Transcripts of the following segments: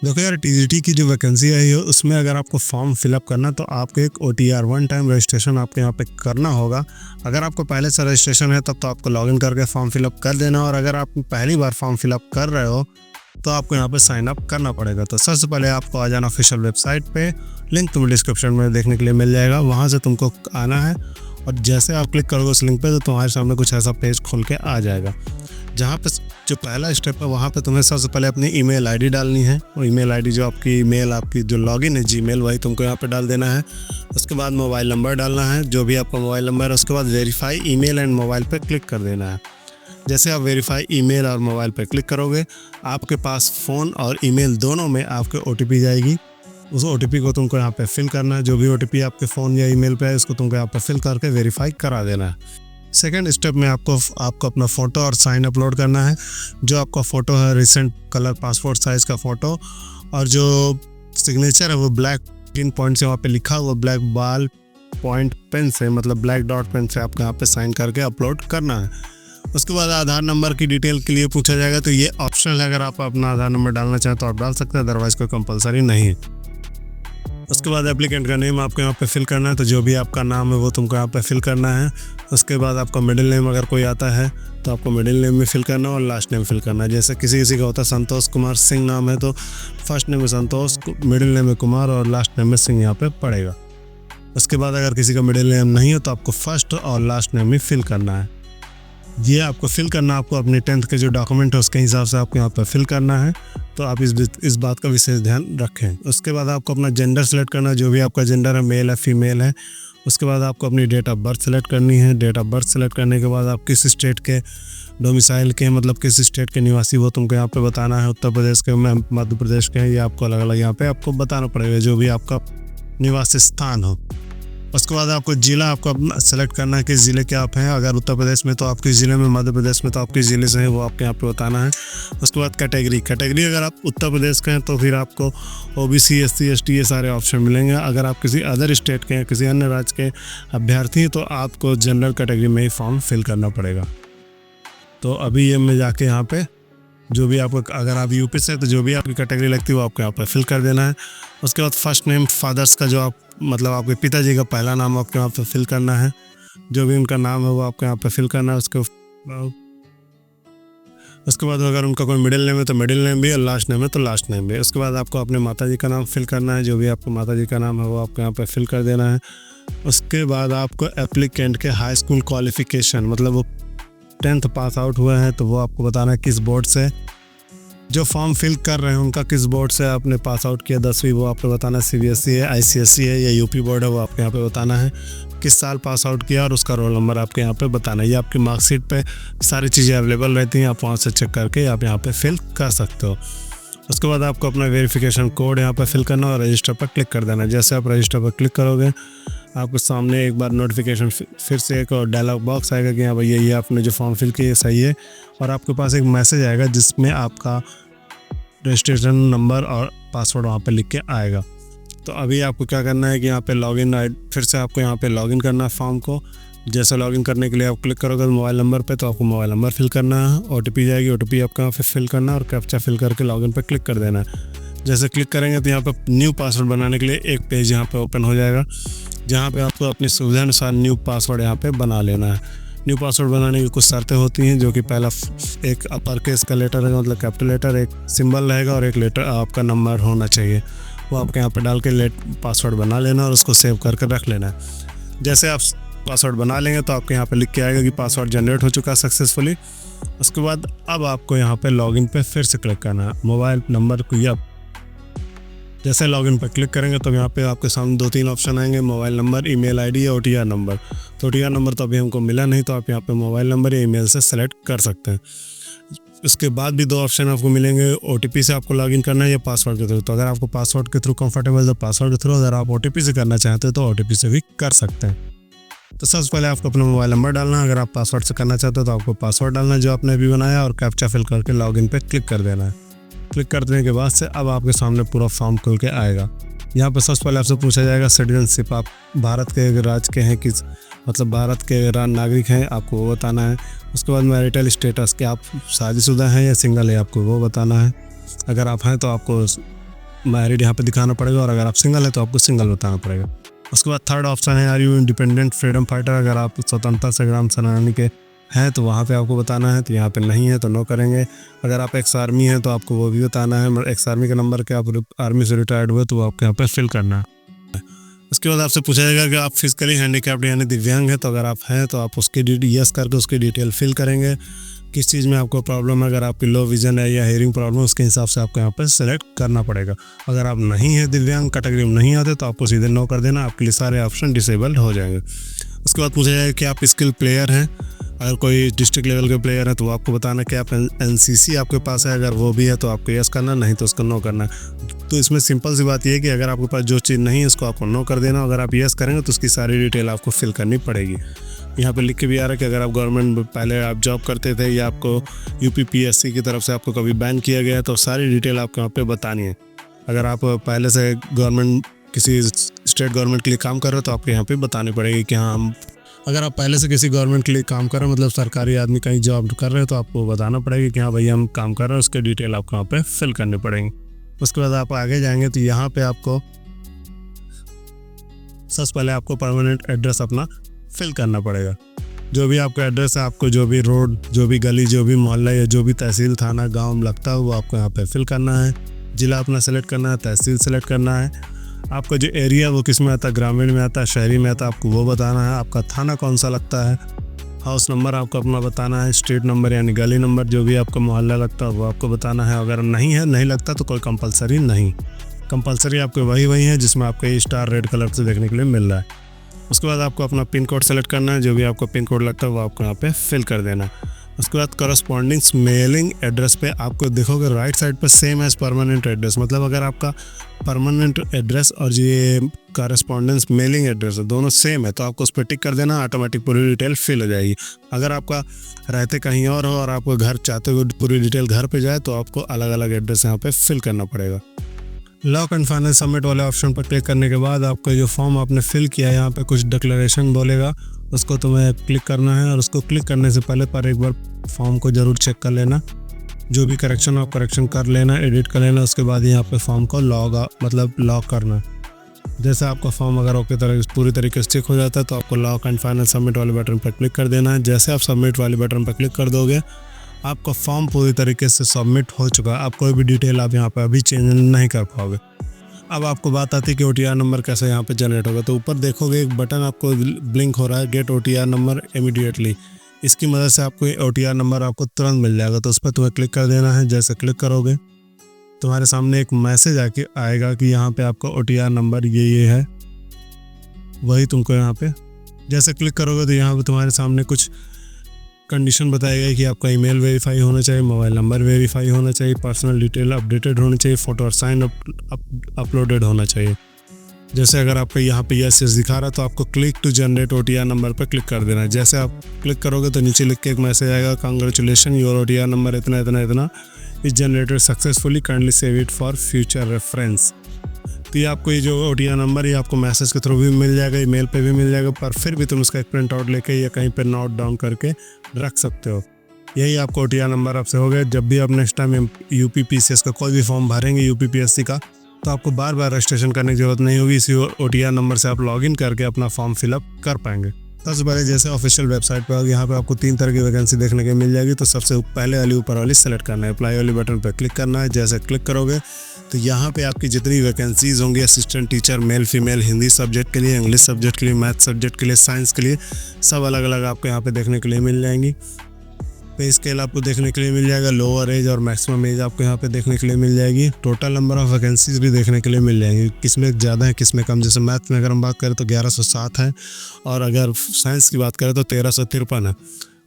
देखो यार, टीजीटी की जो वैकेंसी आई है उसमें अगर आपको फॉर्म फिलअप करना तो आपको एक ओटीआर वन टाइम रजिस्ट्रेशन आपके यहाँ पे करना होगा। अगर आपको पहले से रजिस्ट्रेशन है तब तो आपको लॉगिन करके फॉर्म फिलअप कर देना, और अगर आप पहली बार फॉर्म फिलअप कर रहे हो तो आपको यहाँ पे साइन अप करना पड़ेगा। तो सबसे पहले आपको आ जाना ऑफिशियल वेबसाइट पे, लिंक तुम्हें डिस्क्रिप्शन में देखने के लिए मिल जाएगा, वहाँ से तुमको आना है और जैसे आप क्लिक करोगे उस लिंक पे तो तुम्हारे सामने कुछ ऐसा पेज खोल के आ जाएगा, जहाँ पे जो पहला स्टेप है वहाँ पे तुम्हें सबसे पहले अपनी ईमेल आईडी डालनी है। और ईमेल आईडी जो आपकी ईमेल आपकी जो लॉगिन है जीमेल, वही तुमको यहाँ पे डाल देना है। उसके बाद मोबाइल नंबर डालना है, जो भी आपका मोबाइल नंबर है। उसके बाद वेरीफाई ईमेल एंड मोबाइल पे क्लिक कर देना है। जैसे आप वेरीफाई ईमेल और मोबाइल पे क्लिक करोगे आपके पास फ़ोन और ईमेल दोनों में आपके ओटीपी जाएगी। उस ओटीपी को तुमको यहाँ पे फिल करना है। जो भी ओटीपी आपके फ़ोन या ईमेल पे है इसको तुमको यहाँ पे फिल करके वेरीफाई करा देना है। सेकेंड स्टेप में आपको अपना फ़ोटो और साइन अपलोड करना है। जो आपका फ़ोटो है रिसेंट कलर पासपोर्ट साइज़ का फ़ोटो, और जो सिग्नेचर है वो ब्लैक पिन पॉइंट से वहाँ पे लिखा हुआ ब्लैक बॉल पॉइंट पेन से, मतलब ब्लैक डॉट पेन से आपको यहाँ पे साइन करके अपलोड करना है। उसके बाद आधार नंबर की डिटेल के लिए पूछा जाएगा, तो ये ऑप्शनल है, अगर आप अपना आधार नंबर डालना चाहें तो आप डाल सकते हैं, अदरवाइज़ कोई कंपलसरी नहीं है। उसके बाद एप्लीकेंट का नेम आपको यहाँ पे फिल करना है, तो जो भी आपका नाम है वो तुमको यहाँ पे फिल करना है। उसके बाद आपका मिडिल नेम अगर कोई आता है तो आपको मिडिल नेम में फिल करना है और लास्ट नेम फिल करना है। जैसे किसी किसी का होता है संतोष कुमार सिंह नाम है तो फर्स्ट नेम में संतोष, मिडिल नेम में कुमार और लास्ट नेम में सिंह यहाँ पे पड़ेगा। उसके बाद अगर किसी का मिडिल नेम नहीं हो तो आपको फर्स्ट और लास्ट नेम ही फिल करना है। ये आपको फिल करना, आपको अपने 10th के जो डॉक्यूमेंट है उसके हिसाब से आपको यहाँ पर फिल करना है, तो आप इस बात का विशेष ध्यान रखें। उसके बाद आपको अपना जेंडर सेलेक्ट करना है, जो भी आपका जेंडर है, मेल है फीमेल है। उसके बाद आपको अपनी डेट ऑफ बर्थ सेलेक्ट करनी है। डेट ऑफ बर्थ सेलेक्ट करने के बाद आप किस स्टेट के डोमिसाइल के, मतलब किस स्टेट के निवासी वो तुमको यहाँ पे बताना है। उत्तर प्रदेश के, मध्य प्रदेश के हैं, ये आपको अलग अलग यहाँ पे आपको बताना पड़ेगा, जो भी आपका निवास स्थान हो। उसके बाद आपको ज़िला आपको सेलेक्ट करना है, किस ज़िले के आप हैं। अगर उत्तर प्रदेश में तो आप किस ज़िले में, मध्य प्रदेश में तो आप किस ज़िले से हैं वो आपको यहाँ पे बताना है। उसके बाद कैटेगरी अगर आप उत्तर प्रदेश के हैं तो फिर आपको ओबीसी, एससी, एसटी ये सारे ऑप्शन मिलेंगे। अगर आप किसी अदर स्टेट के हैं, किसी अन्य राज्य के अभ्यर्थी हैं तो आपको जनरल कैटेगरी में ही फॉर्म फिल करना पड़ेगा। तो अभी ये मैं जाके यहाँ पे जो भी आपको, अगर आप यूपी से तो जो भी आपकी कैटेगरी लगती है वो आपको यहाँ पर फिल कर देना है। उसके बाद फर्स्ट नेम फादर्स का, जो आप मतलब आपके पिताजी का पहला नाम आपको यहाँ पे फिल करना है। जो भी उनका नाम है वो आपको यहाँ पे फिल करना है। उसके बाद अगर उनका कोई मिडिल नेम है तो मिडिल नेम भी, और लास्ट नेम है तो लास्ट नेम भी। उसके बाद आपको अपने माताजी का नाम फिल करना है। जो भी आपको माताजी का नाम है वो आपको यहाँ पे फिल कर देना है। उसके बाद आपको एप्लीकेंट के हाई स्कूल क्वालिफिकेशन, मतलब वो 10th पास आउट हुए हैं तो वो आपको बताना है किस बोर्ड से। जो फॉर्म फिल कर रहे हैं उनका किस बोर्ड से आपने पास आउट किया 10वीं, वो आपको बताना है। सीबीएसई है, आईसीएसई है या यूपी बोर्ड है, वो आपके यहाँ पे बताना है। किस साल पास आउट किया और उसका रोल नंबर आपके यहाँ पे बताना है। ये आपकी मार्कशीट पे सारी चीज़ें अवेलेबल रहती हैं, आप वहाँ से चेक करके आप यहाँ पे फिल कर सकते हो। उसके बाद आपको अपना वेरिफिकेशन कोड यहाँ पर फिल करना और रजिस्टर पर क्लिक कर देना। जैसे आप रजिस्टर पर क्लिक करोगे आपको सामने एक बार नोटिफिकेशन फिर से एक और डायलॉग बॉक्स आएगा कि हाँ भैया ये आपने जो फॉर्म फिल किया सही है, और आपके पास एक मैसेज आएगा जिसमें आपका रजिस्ट्रेशन नंबर और पासवर्ड वहाँ पे लिख के आएगा। तो अभी आपको क्या करना है कि यहाँ पे लॉगिन, फिर से आपको यहाँ पे लॉगिन करना है फॉर्म को। जैसे लॉगिन करने के लिए आप क्लिक करोगे मोबाइल नंबर पे तो आपको मोबाइल नंबर फिल करना है, ओटीपी जाएगी, ओटीपी आपका यहाँ पे फिल करना है और कैप्चा फिल करके लॉगिन पे क्लिक कर देना है। जैसे क्लिक करेंगे तो यहाँ पे न्यू पासवर्ड बनाने के लिए एक पेज यहाँ पे ओपन हो जाएगा, जहाँ पे आपको अपनी सुविधा अनुसार न्यू पासवर्ड यहाँ पे बना लेना है। न्यू पासवर्ड बनाने की कुछ शर्तें होती हैं, जो कि पहला एक अपर केस का लेटर है, मतलब कैपिटल लेटर, एक सिंबल रहेगा और एक लेटर आपका नंबर होना चाहिए। वो आपके यहाँ पे डाल के पासवर्ड बना लेना और उसको सेव करके रख लेना है। जैसे आप पासवर्ड बना लेंगे तो आपके यहाँ पे लिख के आएगा कि पासवर्ड जनरेट हो चुका सक्सेसफुली। उसके बाद अब आपको यहाँ पे लॉगिन पे फिर से क्लिक करना है। मोबाइल नंबर को या जैसे लॉगिन पर क्लिक करेंगे तो यहाँ पे आपके सामने 2-3 ऑप्शन आएंगे, मोबाइल नंबर, ईमेल आईडी या ओटीआर नंबर। तो ओटीआर नंबर तो अभी हमको मिला नहीं, तो आप यहाँ पे मोबाइल नंबर या ईमेल से सेलेक्ट कर सकते हैं। उसके बाद भी 2 ऑप्शन आपको मिलेंगे, ओटीपी से आपको लॉगिन करना है या पासवर्ड के थ्रू। तो अगर आपको पासवर्ड के थ्रू कंफर्टेबल तो पासवर्ड के थ्रू, अगर आप ओटीपी से करना चाहते हैं तो ओटीपी से भी कर सकते हैं। तो सबसे पहले आपको अपना मोबाइल नंबर डालना है। अगर आप पासवर्ड से करना चाहते हो तो आपको पासवर्ड डालना है जो आपने अभी बनाया, और कैप्चा फिल करके लॉगिन पे क्लिक कर देना है। क्लिक कर देने के बाद से अब आपके सामने पूरा फॉर्म खुल के आएगा। यहाँ पर सबसे पहले आपसे पूछा जाएगा सिटीजनशिप, आप भारत के राज्य के हैं, किस मतलब भारत के नागरिक हैं, आपको वो बताना है। उसके बाद मैरिटल स्टेटस, कि आप शादीशुदा हैं या सिंगल है, आपको वो बताना है। अगर आप हैं तो आपको मैरिड यहाँ पे दिखाना पड़ेगा, और अगर आप सिंगल है तो आपको सिंगल बताना पड़ेगा। उसके बाद थर्ड ऑप्शन है are you independent freedom fighter, अगर आप स्वतंत्रता संग्राम सेनानी के हैं तो वहाँ पे आपको बताना है, तो यहाँ पे नहीं है तो नो करेंगे। अगर आप एक्स आर्मी हैं तो आपको वो भी बताना है, एक्स आर्मी का नंबर के आप आर्मी से रिटायर्ड हुए तो वो आपको यहाँ पे फिल करना है। उसके बाद आपसे पूछा जाएगा कि आप फिजिकली हैंडीकैप्ड यानी दिव्यांग हैं, तो अगर आप हैं तो आप उसकी यस करके उसकी डिटेल फिल करेंगे, किस चीज़ में आपको प्रॉब्लम है। अगर आपकी लो विजन है या हेयरिंग प्रॉब्लम, उसके हिसाब से आपको यहाँ पर सेलेक्ट करना पड़ेगा। अगर आप नहीं है दिव्यांग कैटेगरी में नहीं आते तो आपको सीधे नो कर देना, आपके लिए सारे ऑप्शन डिसेबल्ड हो जाएंगे। उसके बाद पूछा जाएगा कि आप स्किल प्लेयर हैं, अगर कोई डिस्ट्रिक्ट लेवल के प्लेयर है तो वो आपको बताना कि आप एनसीसी आपके पास है, अगर वो भी है तो आपको यस करना, नहीं तो उसको नो करना। तो इसमें सिंपल सी बात ये है कि अगर आपके पास जो चीज़ नहीं है उसको आपको नो कर देना, अगर आप यस करेंगे तो उसकी सारी डिटेल आपको फिल करनी पड़ेगी। यहाँ पे लिख के भी आ रहा है कि अगर आप गवर्नमेंट पहले आप जॉब करते थे या आपको यूपीपीएससी की तरफ से आपको कभी बैन किया गया है तो सारी डिटेल आपको यहाँ पे बतानी है। अगर आप पहले से गवर्नमेंट किसी स्टेट गवर्नमेंट के लिए काम कर रहे हो तो आपको यहाँ पे बतानी पड़ेगी कि हाँ हम, अगर आप पहले से किसी गवर्नमेंट के लिए काम कर रहे हो, मतलब सरकारी आदमी कहीं जॉब कर रहे हो, तो आपको बताना पड़ेगा कि हाँ भैया हम काम कर रहे हैं, उसके डिटेल आपको यहाँ पे फिल करने पड़ेंगे। उसके बाद आप आगे जाएंगे तो यहाँ पे आपको सबसे पहले आपको परमानेंट एड्रेस अपना फिल करना पड़ेगा। जो भी आपका एड्रेस है, आपको जो भी रोड, जो भी गली, जो भी मोहल्ला या जो भी तहसील थाना गाँव में लगता है वो आपको यहाँ पे फिल करना है। ज़िला अपना सेलेक्ट करना है, तहसील सेलेक्ट करना है, आपका जो एरिया वो किस में आता है, ग्रामीण में आता है, शहरी में आता है, आपको वो बताना है। आपका थाना कौन सा लगता है, हाउस नंबर आपको अपना बताना है, स्ट्रीट नंबर यानी गली नंबर, जो भी आपका मोहल्ला लगता है वो आपको बताना है। अगर नहीं लगता तो कोई कंपलसरी नहीं, कंपलसरी आपके वही है जिसमें आपको ये स्टार रेड कलर से देखने के लिए मिल रहा है। उसके बाद आपको अपना पिन कोड सेलेक्ट करना है, जो भी आपको पिन कोड लगता है वो आपको यहाँ पे फिल कर देना है। उसके बाद करस्पॉन्डिंग मेलिंग एड्रेस पे आपको देखोगे राइट साइड पर सेम एज परमानेंट एड्रेस, मतलब अगर आपका परमानेंट एड्रेस और ये करस्पॉन्डेंस मेलिंग एड्रेस है दोनों सेम है तो आपको उस पर टिक कर देना, ऑटोमेटिक पूरी डिटेल फिल हो जाएगी। अगर आपका रहते कहीं और हो और आपको घर चाहते हो पूरी डिटेल घर पे जाए तो आपको अलग अलग एड्रेस यहाँ पे फिल करना पड़ेगा। लॉक एंड फाइनल सबमिट वाले ऑप्शन पर क्लिक करने के बाद आपका जो फॉर्म आपने फिल किया है यहाँ पे कुछ डिक्लेरेशन बोलेगा, उसको तुम्हें क्लिक करना है और उसको क्लिक करने से पहले पर एक बार फॉर्म को ज़रूर चेक कर लेना, जो भी करेक्शन हो करेक्शन कर लेना, एडिट कर लेना। उसके बाद यहाँ पे फॉर्म को लॉक करना। जैसे आपका फॉर्म अगर ओके तरह पूरी तरीके से चेक हो जाता है तो आपको लॉक एंड फाइनल सबमिट वाले बटन पर क्लिक कर देना है। जैसे आप सबमिट वाले बटन पर क्लिक कर दोगे आपका फॉर्म पूरी तरीके से सबमिट हो चुका है। आप कोई भी डिटेल आप यहाँ पर अभी चेंज नहीं कर पाओगे। अब आपको बात आती है कि OTR नंबर कैसे यहाँ पे जनरेट होगा, तो ऊपर देखोगे एक बटन आपको ब्लिंक हो रहा है, गेट OTR नंबर इमीडिएटली। इसकी मदद से आपको OTR नंबर आपको तुरंत मिल जाएगा, तो उस पर तुम्हें क्लिक कर देना है। जैसे क्लिक करोगे तुम्हारे सामने एक मैसेज आएगा कि यहाँ पे आपका OTR नंबर ये है, वही तुमको यहाँ पे जैसे क्लिक करोगे तो यहाँ पे तुम्हारे सामने कुछ कंडीशन बताएगा कि आपका ईमेल वेरीफाई होना चाहिए, मोबाइल नंबर वेरीफाई होना चाहिए, पर्सनल डिटेल अपडेटेड होनी चाहिए, फ़ोटो और साइन अपलोडेड होना चाहिए। जैसे अगर आपको यहाँ पे यस दिखा रहा है तो आपको click to generate OTR number पर क्लिक कर देना है। जैसे आप क्लिक करोगे तो नीचे लिख के एक मैसेज आएगा, कांग्रेचुलेशन योर OTR नंबर इतना is generated successfully, kindly save it for future reference. तो ये आपको ये जो OTR नंबर ये आपको मैसेज के थ्रू भी मिल जाएगा, ईमेल पे भी मिल जाएगा, पर फिर भी तुम उसका एक प्रिंट आउट लेके या कहीं पे नोट डाउन करके रख सकते हो। यही आपको OTR नंबर आपसे हो गया। जब भी आप नेक्स्ट टाइम UPPCS का कोई भी फॉर्म भरेंगे UPPSC का, तो आपको बार बार रजिस्ट्रेशन करने की जरूरत नहीं होगी। इसी OTR नंबर से आप लॉगिन करके अपना फॉर्म फिलअप कर पाएंगे। सबसे पहले जैसे ऑफिशियल वेबसाइट पर यहाँ पे आपको 3 तरह की वैकेंसी देखने को मिल जाएगी। तो सबसे पहले वाली ऊपर वाली सेलेक्ट करना है, अप्लाई वाली बटन पर क्लिक करना है। जैसे क्लिक करोगे तो यहाँ पे आपकी जितनी वैकेंसीज होंगी, assistant teacher male female, Hindi subject के लिए, इंग्लिश सब्जेक्ट के लिए, मैथ सब्जेक्ट के लिए, साइंस के लिए, सब अलग अलग आपको यहाँ पे देखने के लिए मिल जाएंगी। पे स्केल आपको देखने के लिए मिल जाएगा, लोअर एज और मैक्सिमम एज आपको यहाँ पे देखने के लिए मिल जाएगी। टोटल नंबर ऑफ वैकेंसीज भी देखने के लिए मिल जाएंगी, किसमें ज़्यादा है किसमें कम। जैसे मैथ में अगर हम बात करें तो 1107 है, और अगर साइंस की बात करें तो 1353 है।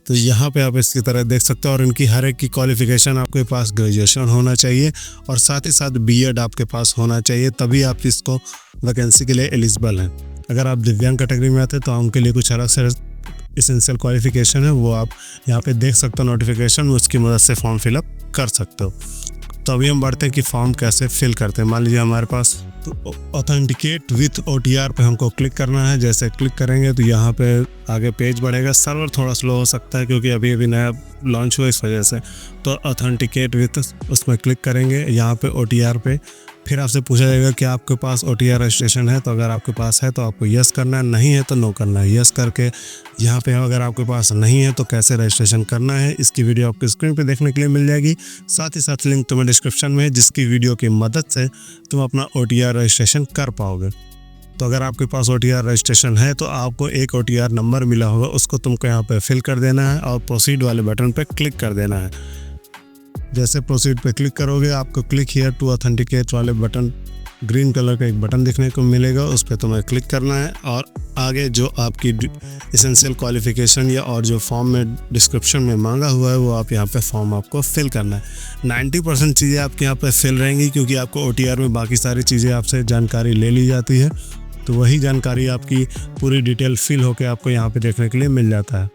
तो यहाँ पे आप इसकी तरह देख सकते हो। और इनकी हर एक की क्वालिफिकेशन आपके पास ग्रेजुएशन होना चाहिए और साथ ही साथ B.Ed आपके पास होना चाहिए, तभी आप इसको वैकेंसी के लिए एलिजिबल हैं। अगर आप दिव्यांग कैटेगरी में आते हैं तो उनके लिए कुछ अलग से एसेंशियल क्वालिफिकेशन है, वो आप यहाँ पे देख सकते हो नोटिफिकेशन, उसकी मदद से फॉर्म फिलअप कर सकते हो। तो अभी हम बढ़ते हैं कि फॉर्म कैसे फिल करते हैं। मान लीजिए हमारे पास तो ऑथेंटिकेट विथ OTR पे हमको क्लिक करना है। जैसे क्लिक करेंगे तो यहाँ पे आगे पेज बढ़ेगा। सर्वर थोड़ा स्लो हो सकता है क्योंकि अभी नया लॉन्च हुआ इस वजह से। तो ऑथेंटिकेट विथ उसमें क्लिक करेंगे। यहाँ पे OTR पे फिर आपसे पूछा जाएगा कि आपके पास OTR रजिस्ट्रेशन है, तो अगर आपके पास है तो आपको यस करना है, नहीं है तो नो करना है। यस करके यहाँ पे अगर आपके पास नहीं है तो कैसे रजिस्ट्रेशन करना है, इसकी वीडियो आपको स्क्रीन पे देखने के लिए मिल जाएगी। साथ ही साथ लिंक तुम्हें डिस्क्रिप्शन में है, जिसकी वीडियो की मदद से तुम अपना OTR रजिस्ट्रेशन कर पाओगे। तो अगर आपके पास OTR रजिस्ट्रेशन है तो आपको एक OTR नंबर मिला होगा, उसको तुमको यहाँ पे फिल कर देना है और प्रोसीड वाले बटन पे क्लिक कर देना है। जैसे प्रोसीड पे क्लिक करोगे आपको क्लिक हियर टू ऑथेंटिकेट वाले बटन, ग्रीन कलर का एक बटन देखने को मिलेगा, उस पर तुम्हें क्लिक करना है और आगे जो आपकी एसेंशियल क्वालिफिकेशन या और जो फॉर्म में डिस्क्रिप्शन में मांगा हुआ है वो आप यहाँ पे फॉर्म आपको फिल करना है। 90% चीज़ें आपके यहाँ पे फिल रहेंगी, क्योंकि आपको OTR में बाकी सारी चीज़ें आपसे जानकारी ले ली जाती है, तो वही जानकारी आपकी पूरी डिटेल फिल होकर आपको यहाँ पे देखने के लिए मिल जाता है।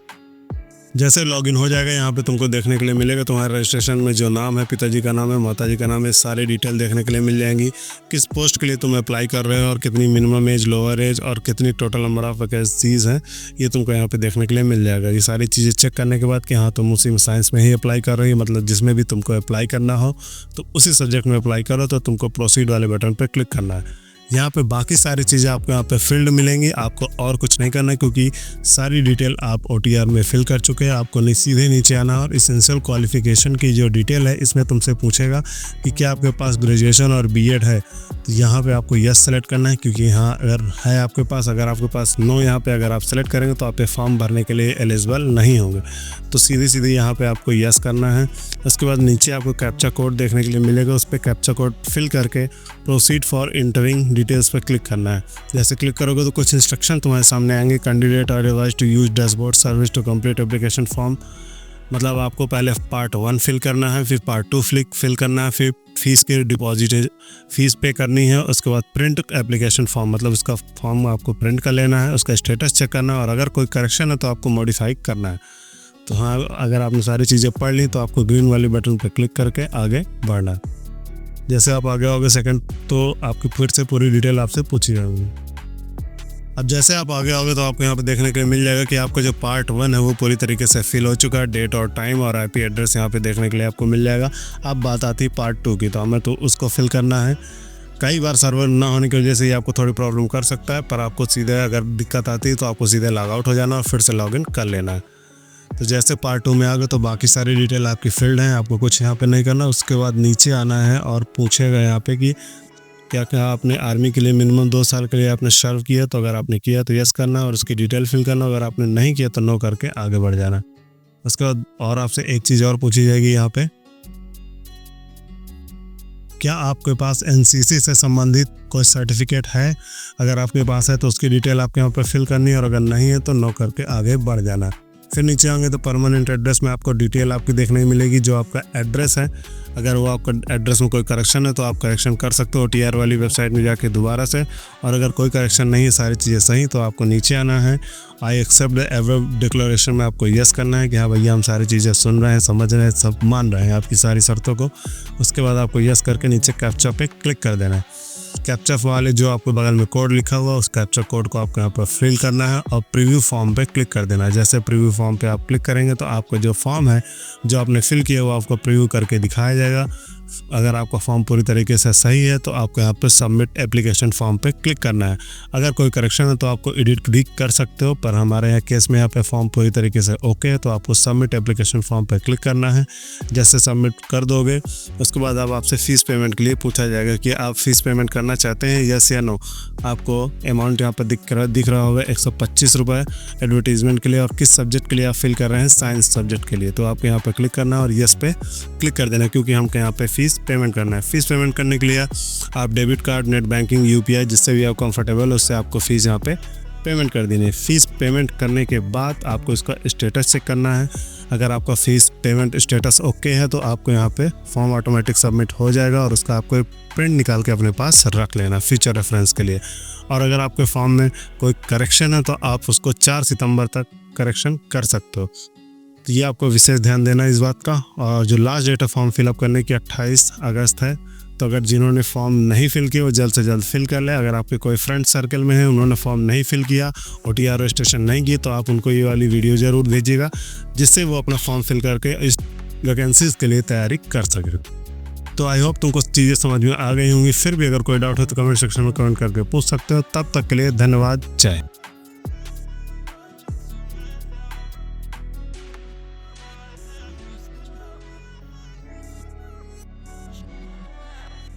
जैसे लॉगिन हो जाएगा यहाँ पे तुमको देखने के लिए मिलेगा तुम्हारे रजिस्ट्रेशन में जो नाम है, पिताजी का नाम है, माताजी का नाम है, सारी डिटेल देखने के लिए मिल जाएंगी। किस पोस्ट के लिए तुम अप्लाई कर रहे हो और कितनी मिनिमम एज, लोअर एज और कितनी टोटल नंबर ऑफ वैकेंसीज हैं, ये तुमको यहाँ पे देखने के लिए मिल जाएगा। ये सारी चीज़ें चेक करने के बाद कि हाँ तुम उसी में साइंस में ही अप्लाई कर रही हो, मतलब जिसमें भी तुमको अप्लाई करना हो तो उसी सब्जेक्ट में अप्लाई करो, तो तुमको प्रोसीड वाले बटन पर क्लिक करना है। यहाँ पे बाकी सारी चीज़ें आपको यहाँ पे फील्ड मिलेंगी, आपको और कुछ नहीं करना है, क्योंकि सारी डिटेल आप OTR में फिल कर चुके हैं। आपको सीधे नीचे आना है और एसेंशियल क्वालिफिकेशन की जो डिटेल है इसमें तुमसे पूछेगा कि क्या आपके पास ग्रेजुएशन और BEd है, तो यहाँ पे आपको यस सेलेक्ट करना है, क्योंकि यहाँ अगर है आपके पास, अगर आपके पास नो यहाँ पे अगर आप सेलेक्ट करेंगे तो आप फॉर्म भरने के लिए एलिजिबल नहीं होंगे। तो सीधे सीधे यहाँ पे आपको यस करना है। उसके बाद नीचे आपको कैप्चा कोड देखने के लिए मिलेगा, उस पर कैप्चा कोड फिल करके प्रोसीड फॉर इंटरिंग डिटेल्स पर क्लिक करना है। जैसे क्लिक करोगे तो कुछ इंस्ट्रक्शन तुम्हारे सामने आएंगे। Candidate are advised to use dashboard service to complete application form, मतलब आपको पहले पार्ट 1 फिल करना है, फिर पार्ट 2 फिल करना है, फिर फीस की डिपॉजिट फीस पे करनी है, उसके बाद प्रिंट एप्लीकेशन फॉर्म, मतलब उसका फॉर्म आपको प्रिंट कर लेना है, उसका स्टेटस चेक करना है और अगर कोई करेक्शन है तो आपको मॉडिफाई करना है। तो हाँ, अगर आपने सारी चीज़ें पढ़ ली तो आपको ग्रीन वाले बटन पर क्लिक करके आगे बढ़ना है। जैसे आप आगे आओगे सेकंड तो आपकी फिर से पूरी डिटेल आपसे पूछी जाएगी। अब जैसे आप आगे आओगे तो आपको यहाँ पे देखने के लिए मिल जाएगा कि आपका जो पार्ट 1 है वो पूरी तरीके से फिल हो चुका है। डेट और टाइम और IP एड्रेस यहाँ पे देखने के लिए आपको मिल जाएगा। अब बात आती है पार्ट 2 की, तो हमें तो उसको फिल करना है। कई बार सर्वर ना होने की वजह से ये आपको थोड़ी प्रॉब्लम कर सकता है, पर आपको सीधे अगर दिक्कत आती है तो आपको सीधे लॉग आउट हो जाना और फिर से लॉगिन कर लेना है। तो जैसे पार्ट 2 में आ गए तो बाकी सारी डिटेल आपकी फील्ड है, आपको कुछ यहाँ पे नहीं करना। उसके बाद नीचे आना है और पूछेगा यहाँ पे कि क्या क्या आपने आर्मी के लिए मिनिमम 2 साल के लिए आपने सर्व किया, तो अगर आपने किया तो यस करना और उसकी डिटेल फिल करना, अगर आपने नहीं किया तो नो करके आगे बढ़ जाना। उसके बाद और आपसे एक चीज़ और पूछी जाएगी यहाँ पे, क्या आपके पास NCC से संबंधित कोई सर्टिफिकेट है। अगर आपके पास है तो उसकी डिटेल आपके यहाँ पर फिल करनी है और अगर नहीं है तो नो करके आगे बढ़ जाना। फिर नीचे आएंगे तो परमानेंट एड्रेस में आपको डिटेल आपकी देखने मिलेगी, जो आपका एड्रेस है। अगर वो आपका एड्रेस में कोई करेक्शन है तो आप करेक्शन कर सकते हो OTR वाली वेबसाइट में जाके दोबारा से, और अगर कोई करेक्शन नहीं है, सारी चीज़ें सही, तो आपको नीचे आना है। I accept the every declaration में आपको यस करना है कि हाँ भैया हम सारी चीज़ें सुन रहे हैं, समझ रहे हैं, सब मान रहे हैं आपकी सारी शर्तों को। उसके बाद आपको यस करके नीचे कैप्चा पे क्लिक कर देना है। कैप्चा वाले जो आपको बगल में कोड लिखा हुआ उस कैप्चा कोड को आपको यहाँ पर फिल करना है और प्रीव्यू फॉर्म पे क्लिक कर देना है। जैसे प्रीव्यू फॉर्म पे आप क्लिक करेंगे तो आपको जो फॉर्म है जो आपने फिल किया वो आपको प्रीव्यू करके दिखाया जाएगा। अगर आपका फॉर्म पूरी तरीके से सही है तो आपको यहाँ पे सबमिट एप्लीकेशन फॉर्म पे क्लिक करना है। अगर कोई करेक्शन है तो आपको एडिट भी कर सकते हो, पर हमारे यहाँ केस में यहाँ पे फॉर्म पूरी तरीके से ओके है, तो आपको सबमिट एप्लीकेशन फॉर्म पे क्लिक करना है। जैसे सबमिट कर दोगे उसके बाद अब आपसे फ़ीस पेमेंट के लिए पूछा जाएगा कि आप फ़ीस पेमेंट करना चाहते हैं यस या नो। आपको अमाउंट यहाँ पर दिख रहा होगा 125 रुपये एडवर्टीजमेंट के लिए, और किस सब्जेक्ट के लिए आप फिल कर रहे हैं, साइंस सब्जेक्ट के लिए। तो आपको यहाँ पर क्लिक करना और यस पे क्लिक कर देना, क्योंकि हमको यहाँ पे फ़ीस पेमेंट करना है। फ़ीस पेमेंट करने के लिए आप debit card, net banking, UPI जिससे भी आप कंफर्टेबल उससे आपको फ़ीस यहाँ पे पेमेंट कर देनी है। फ़ीस पेमेंट करने के बाद आपको इसका स्टेटस चेक करना है। अगर आपका फ़ीस पेमेंट स्टेटस ओके है तो आपको यहाँ पे फॉर्म ऑटोमेटिक सबमिट हो जाएगा और उसका आपको प्रिंट निकाल के अपने पास रख लेना फ्यूचर रेफरेंस के लिए। और अगर आपके फॉर्म में कोई करेक्शन है तो आप उसको 4 सितंबर तक करेक्शन कर सकते हो। तो ये आपको विशेष ध्यान देना है इस बात का। और जो लास्ट डेट है फॉर्म फिलअप करने की 28 अगस्त है, तो अगर जिन्होंने फॉर्म नहीं फिल किया वो जल्द से जल्द फिल कर ले। अगर आपके कोई फ्रेंड सर्कल में है उन्होंने फॉर्म नहीं फिल किया, OTR रजिस्ट्रेशन नहीं की, तो आप उनको ये वाली वीडियो ज़रूर भेजिएगा जिससे वो अपना फॉर्म फिल करके इस वैकेंसीज़ के लिए तैयारी कर सके। तो आई होप तुमको चीज़ें समझ में आ गई होंगी। फिर भी अगर कोई डाउट हो तो कमेंट सेक्शन में कमेंट करके पूछ सकते हो। तब तक के लिए धन्यवाद। जय।